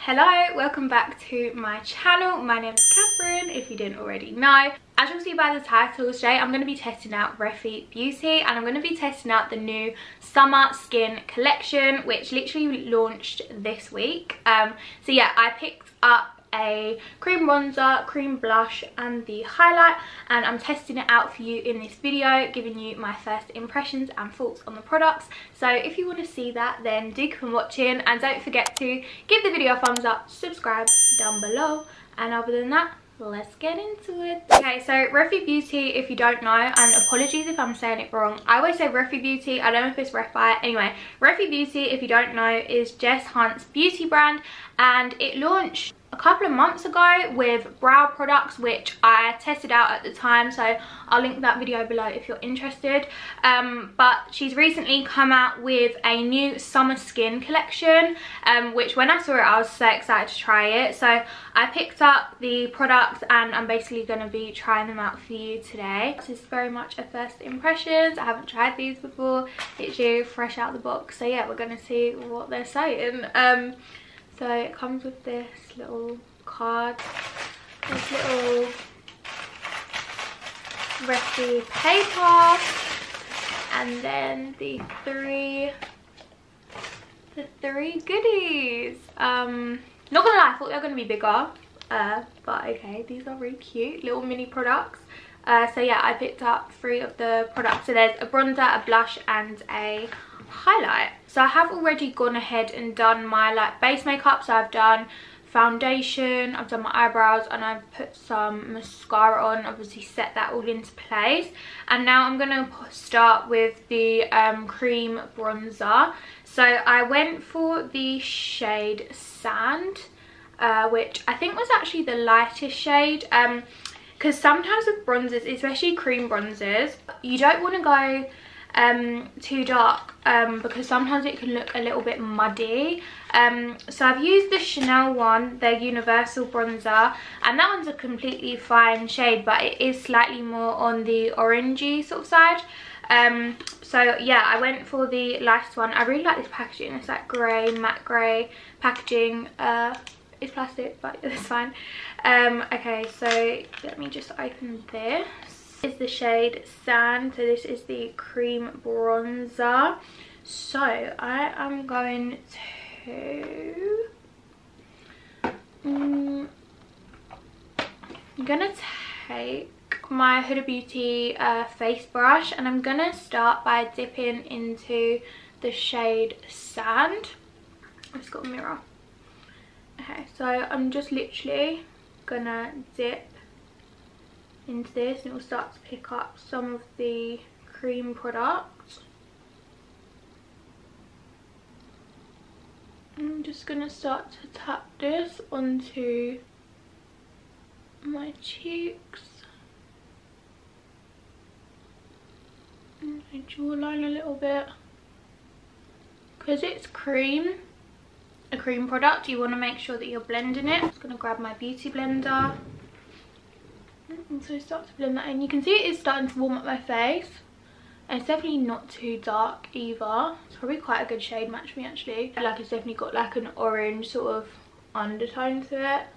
Hello, welcome back to my channel. My name is Catherine, if you didn't already know. As you'll see by the title, today I'm going to be testing out Refy Beauty and I'm going to be testing out the new summer skin collection, which literally launched this week. So yeah, I picked up a cream bronzer, cream blush and the highlight, and I'm testing it out for you in this video, giving you my first impressions and thoughts on the products. So if you want to see that, then do keep on watching and don't forget to give the video a thumbs up, subscribe down below, and other than that, let's get into it. Okay, so Refy Beauty, if you don't know, and apologies if I'm saying it wrong, I always say Refy Beauty, I don't know if it's Refy. Anyway, Refy Beauty, if you don't know, is Jess Hunt's beauty brand, and it launched a couple of months ago with brow products, which I tested out at the time, so I'll link that video below if you're interested. But she's recently come out with a new summer skin collection, which when I saw it I was so excited to try it. So I picked up the products and I'm basically going to be trying them out for you today. This is very much a first impressions. I haven't tried these before, literally fresh out the box. So yeah, we're going to see what they're saying. So it comes with this little card, this little Refy paper, and then the three goodies. Not gonna lie, I thought they were gonna be bigger, but okay, these are really cute little mini products. So yeah, I picked up 3 of the products. So there's a bronzer, a blush and a highlight. So I have already gone ahead and done my base makeup. So I've done foundation, I've done my eyebrows, and I've put some mascara on, obviously set that all into place. And now I'm gonna start with the cream bronzer. So I went for the shade Sand, which I think was actually the lightest shade, because sometimes with bronzers, especially cream bronzers, you don't want to go too dark, because sometimes it can look a little bit muddy. So I've used the Chanel one, their universal bronzer, and that one's a completely fine shade, but it is slightly more on the orangey sort of side. So yeah, I went for the lightest one. I really like this packaging. It's like grey, matte grey packaging. It's plastic, but it's fine. Okay, so let me just open this. This is the shade Sand, so this is the cream bronzer. So I am going to I'm gonna take my Huda Beauty face brush, and I'm gonna start by dipping into the shade Sand. I've just got a mirror. Okay, so I'm just literally gonna dip into this, and it will start to pick up some of the cream products. I'm just gonna start to tap this onto my cheeks and my jawline a little bit. Because it's cream, a cream product, you want to make sure that you're blending it. I'm just going to grab my beauty blender and so start to blend that in. You can see it is starting to warm up my face, and it's definitely not too dark either. It's probably quite a good shade match for me actually. Like, it's definitely got like an orange sort of undertone to it.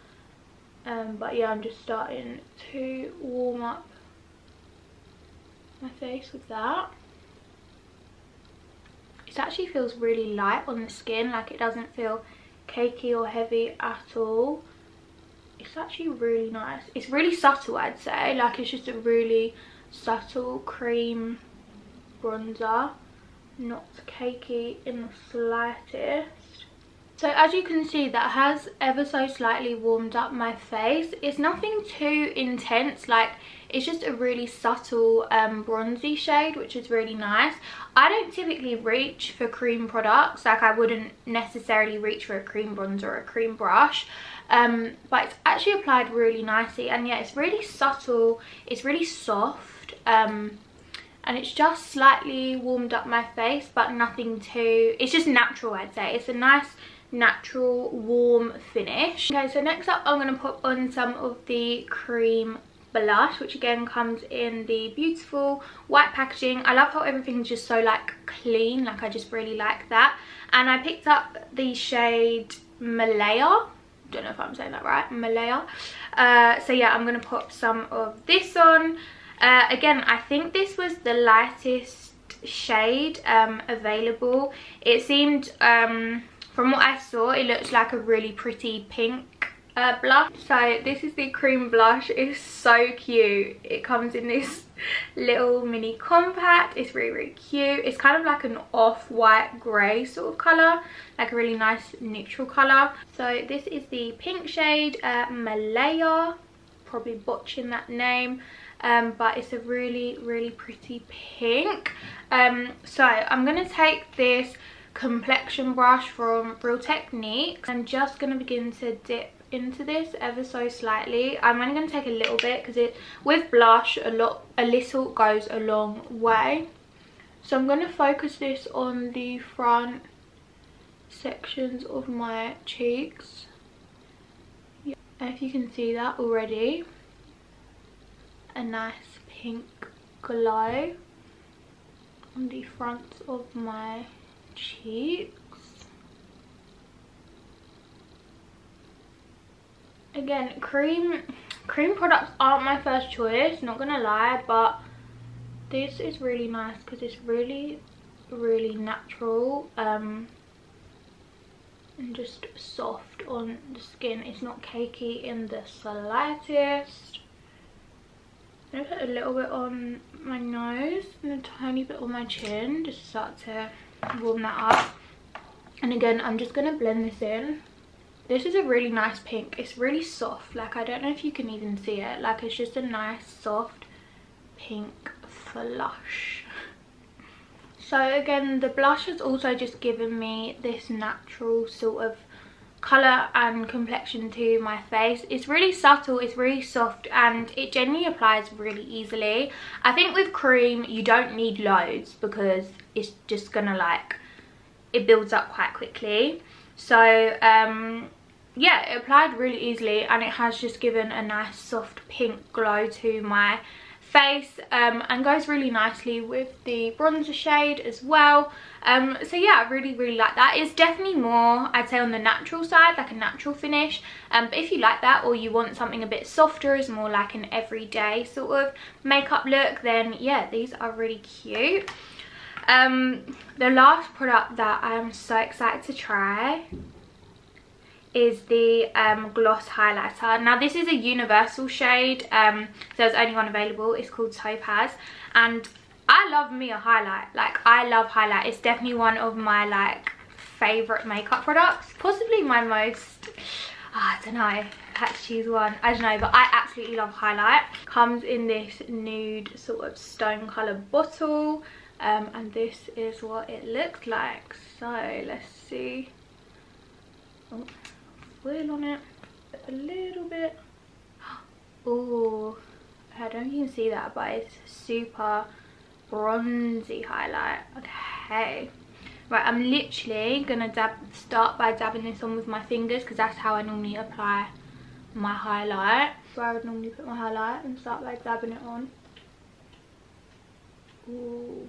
But yeah, I'm just starting to warm up my face with that. It actually feels really light on the skin, like it doesn't feel cakey or heavy at all. It's actually really nice. It's really subtle, I'd say. Like, it's just a really subtle cream bronzer, not cakey in the slightest. So as you can see, that has ever so slightly warmed up my face. It's nothing too intense, like it's just a really subtle bronzy shade, which is really nice. I don't typically reach for cream products, like I wouldn't necessarily reach for a cream bronzer or a cream brush, but it's actually applied really nicely. And yeah, it's really subtle, it's really soft, and it's just slightly warmed up my face, but nothing too, it's just natural, I'd say. It's a nice natural warm finish. Okay, so next up I'm going to put on some of the cream blush, which again comes in the beautiful white packaging. I love how everything's just so like clean, like I just really like that. And I picked up the shade Malaya. Don't know if I'm saying that right. Malaya. So yeah, I'm gonna pop some of this on. Again, I think this was the lightest shade available. It seemed, from what I saw, it looks like a really pretty pink blush. So this is the cream blush. It's so cute. It comes in this little mini compact. It's really, really cute. It's kind of like an off-white grey sort of colour, like a really nice neutral colour. So this is the pink shade Malaya, probably botching that name, but it's a really, really pretty pink. So I'm going to take this complexion brush from Real Techniques. I'm just going to begin to dip into this ever so slightly. I'm only going to take a little bit because with blush a little goes a long way. So I'm going to focus this on the front sections of my cheeks. Yeah. If you can see that already, a nice pink glow on the front of my cheeks. Again, cream products aren't my first choice, not gonna lie, but this is really nice because it's really, really natural and just soft on the skin. It's not cakey in the slightest. I'm gonna put a little bit on my nose and a tiny bit on my chin, just to start to warm that up. And again, I'm just gonna blend this in. This is a really nice pink. It's really soft. Like, I don't know if you can even see it. Like, it's just a nice soft pink flush. So again, the blush has also just given me this natural sort of colour and complexion to my face. It's really subtle, it's really soft, and it generally applies really easily. I think with cream you don't need loads because it's just gonna, like, it builds up quite quickly. So yeah, it applied really easily and it has just given a nice soft pink glow to my face, and goes really nicely with the bronzer shade as well. So yeah, I really, really like that. It's definitely more, I'd say, on the natural side, like a natural finish, but if you like that, or you want something a bit softer, as more like an everyday sort of makeup look, then yeah, these are really cute. The last product that I am so excited to try is the gloss highlighter. Now this is a universal shade, so there's only one available. It's called Topaz, and I love me a highlight. Like, I love highlight. It's definitely one of my, like, favorite makeup products, possibly my most, I don't know, I had to choose one, I don't know, but I absolutely love highlight. Comes in this nude sort of stone color bottle, and this is what it looks like. So let's see. Oh, foil on it a little bit. Oh, I don't know if you can see that, but it's super bronzy highlight. Okay, right, I'm literally gonna start by dabbing this on with my fingers, because that's how I normally apply my highlight. So I would normally put my highlight and start by dabbing it on. Ooh.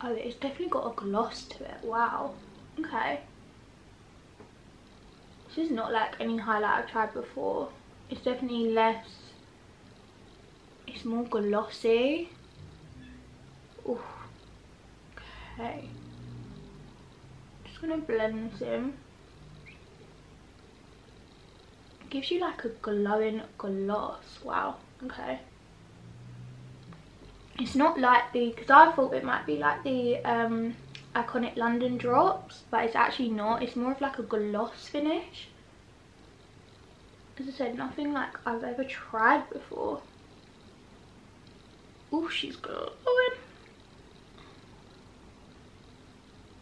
Oh, it's definitely got a gloss to it. Wow. Okay. This is not like any highlight I've tried before. It's definitely less, it's more glossy. Ooh. Okay. Just gonna blend this in. It gives you like a glowing gloss. Wow. Okay. It's not like the, because I thought it might be like the Iconic London drops, but it's actually not. It's more of like a gloss finish. As I said, nothing like I've ever tried before. Oh, she's glowing.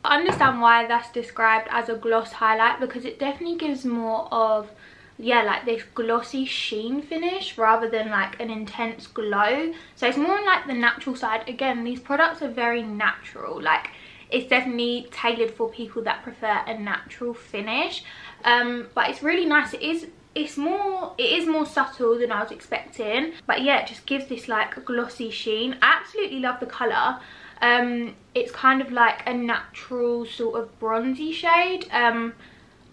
I understand why that's described as a gloss highlight, because it definitely gives more of, yeah, like this glossy sheen finish rather than like an intense glow. So it's more on like the natural side. Again, these products are very natural. Like, it's definitely tailored for people that prefer a natural finish, but it's really nice. It is more subtle than I was expecting, but yeah, it just gives this like glossy sheen. I absolutely love the color. It's kind of like a natural sort of bronzy shade,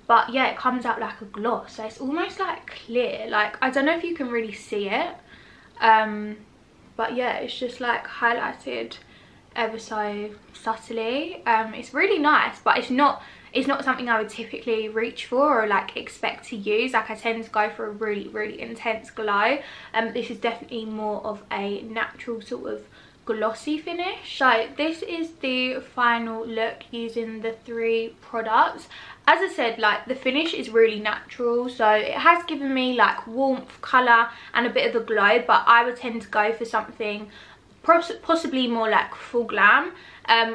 but yeah, it comes out like a gloss, so it's almost like clear. Like, I don't know if you can really see it, but yeah, it's just like highlighted ever so subtly. It's really nice, but it's not something I would typically reach for or like expect to use. Like, I tend to go for a really intense glow. This is definitely more of a natural sort of glossy finish. So this is the final look using the 3 products. As I said, like, the finish is really natural, so it has given me like warmth, colour and a bit of a glow, but I would tend to go for something possibly more like full glam,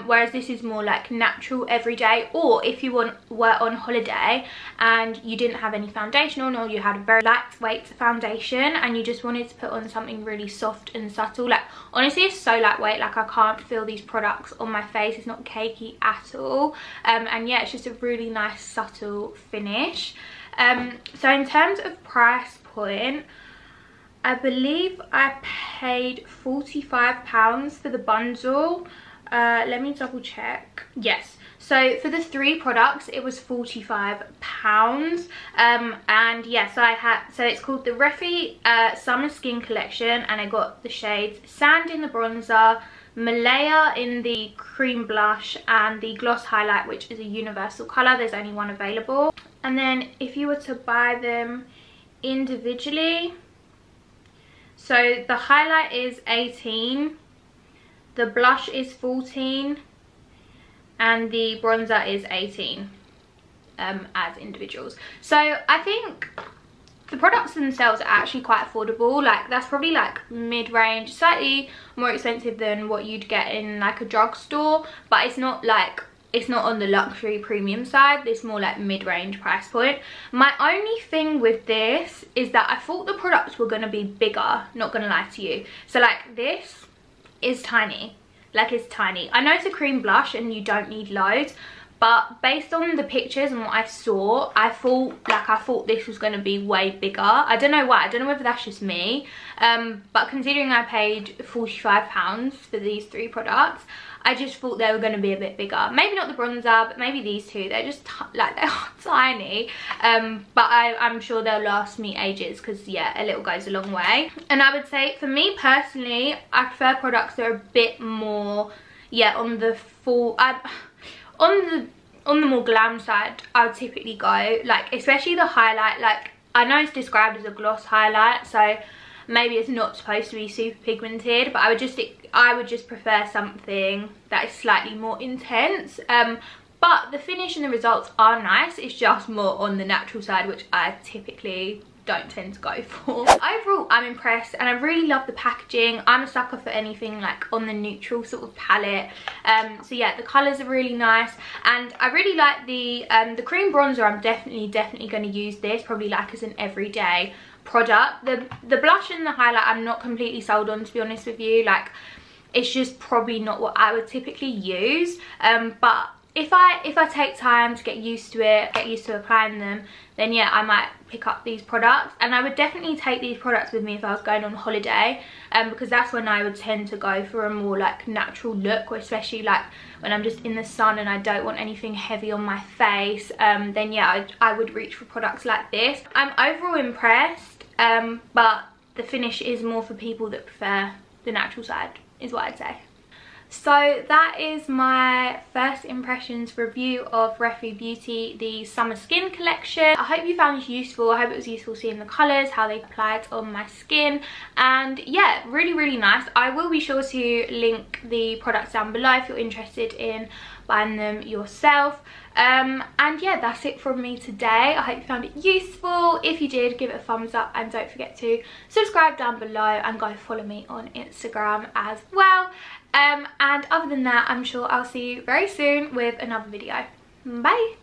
whereas this is more like natural everyday. Or if you were on holiday and you didn't have any foundation on, or you had a very lightweight foundation and you just wanted to put on something really soft and subtle. Like, honestly, it's so lightweight, like I can't feel these products on my face. It's not cakey at all, and yeah, it's just a really nice subtle finish. So in terms of price point, I believe I paid £45 for the bundle. Let me double check. Yes, so for the 3 products it was £45. And yes, so it's called the Refy Summer Skin Collection, and I got the shades Sand in the bronzer, Malaya in the cream blush, and the gloss highlight, which is a universal colour. There's only one available. And then if you were to buy them individually, so the highlight is 18, the blush is 14, and the bronzer is 18 as individuals. So I think the products themselves are actually quite affordable. Like, that's probably like mid-range, slightly more expensive than what you'd get in like a drugstore, but it's not like, it's not on the luxury premium side. It's more like mid-range price point. My only thing with this is that I thought the products were going to be bigger, not going to lie to you. So like, this is tiny, like it's tiny. I know it's a cream blush and you don't need loads, but based on the pictures and what I saw, I thought this was going to be way bigger. I don't know why. I don't know whether that's just me, but considering I paid £45 for these 3 products, I just thought they were going to be a bit bigger. Maybe not the bronzer, but maybe these 2. They're just like, they are tiny, but I'm sure they'll last me ages, because yeah, a little goes a long way. And I would say, for me personally, I prefer products that are a bit more, yeah, on the full, on the more glam side. I would typically go, like, especially the highlight. Like, I know it's described as a gloss highlight, so maybe it's not supposed to be super pigmented, but I would just prefer something that is slightly more intense. But the finish and the results are nice. It's just more on the natural side, which I typically don't tend to go for. Overall, I'm impressed, and I really love the packaging. I'm a sucker for anything like on the neutral sort of palette. So yeah, the colours are really nice, and I really like the cream bronzer. I'm definitely going to use this probably like as an everyday product. The blush and the highlight I'm not completely sold on, to be honest with you. Like, it's just probably not what I would typically use, but if I take time to get used to it, get used to applying them, then yeah, I might pick up these products. And I would definitely take these products with me if I was going on holiday, because that's when I would tend to go for a more like natural look, or especially like when I'm just in the sun and I don't want anything heavy on my face. Then yeah, I would reach for products like this. I'm overall impressed, but the finish is more for people that prefer the natural side, is what I'd say. So that is my first impressions review of Refy Beauty, the Summer Skin Collection. I hope you found this useful. I hope it was useful seeing the colours, how they applied on my skin. And yeah, really nice. I will be sure to link the products down below if you're interested in buying them yourself. And yeah, that's it from me today. I hope you found it useful. If you did, give it a thumbs up, and don't forget to subscribe down below and go follow me on Instagram as well. And other than that, I'm sure I'll see you very soon with another video. Bye.